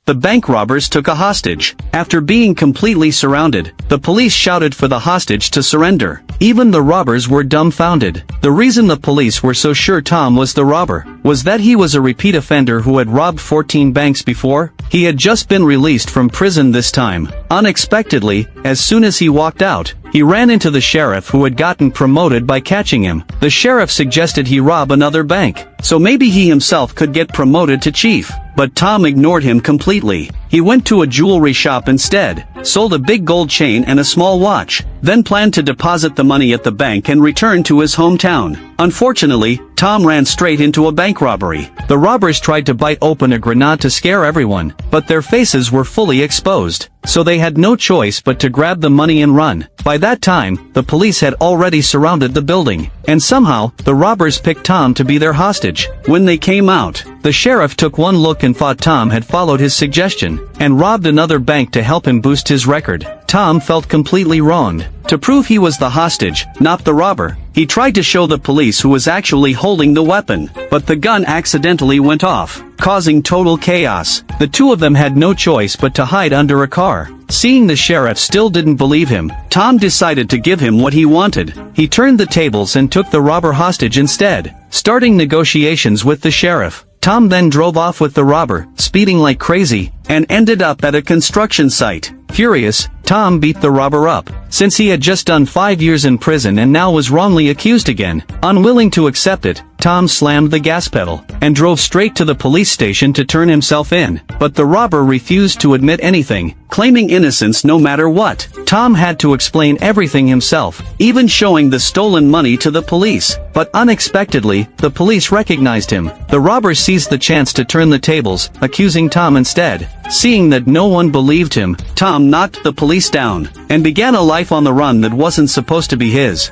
the bank robbers took a hostage. After being completely surrounded, the police shouted for the hostage to surrender. Even the robbers were dumbfounded. The reason the police were so sure Tom was the robber was that he was a repeat offender who had robbed 14 banks before. He had just been released from prison this time. Unexpectedly, as soon as he walked out, he ran into the sheriff who had gotten promoted by catching him. The sheriff suggested he rob another bank, so maybe he himself could get promoted to chief. But Tom ignored him completely. He went to a jewelry shop instead, sold a big gold chain and a small watch, then planned to deposit the money at the bank and return to his hometown. Unfortunately, Tom ran straight into a bank robbery. The robbers tried to bite open a grenade to scare everyone, but their faces were fully exposed, so they had no choice but to grab the money and run. By that time, the police had already surrounded the building, and somehow, the robbers picked Tom to be their hostage. When they came out, the sheriff took one look and thought Tom had followed his suggestion, and robbed another bank to help him boost his record. Tom felt completely wronged. To prove he was the hostage, not the robber, he tried to show the police who was actually holding the weapon, but the gun accidentally went off, causing total chaos. The two of them had no choice but to hide under a car. Seeing the sheriff still didn't believe him, Tom decided to give him what he wanted. He turned the tables and took the robber hostage instead, starting negotiations with the sheriff. Tom then drove off with the robber, speeding like crazy, and ended up at a construction site. Furious, Tom beat the robber up, since he had just done 5 years in prison and now was wrongly accused again. Unwilling to accept it, Tom slammed the gas pedal, and drove straight to the police station to turn himself in. But the robber refused to admit anything, claiming innocence no matter what. Tom had to explain everything himself, even showing the stolen money to the police. But unexpectedly, the police recognized him. The robber seized the chance to turn the tables, accusing Tom instead. Seeing that no one believed him, Tom knocked the police down, and began a life on the run that wasn't supposed to be his.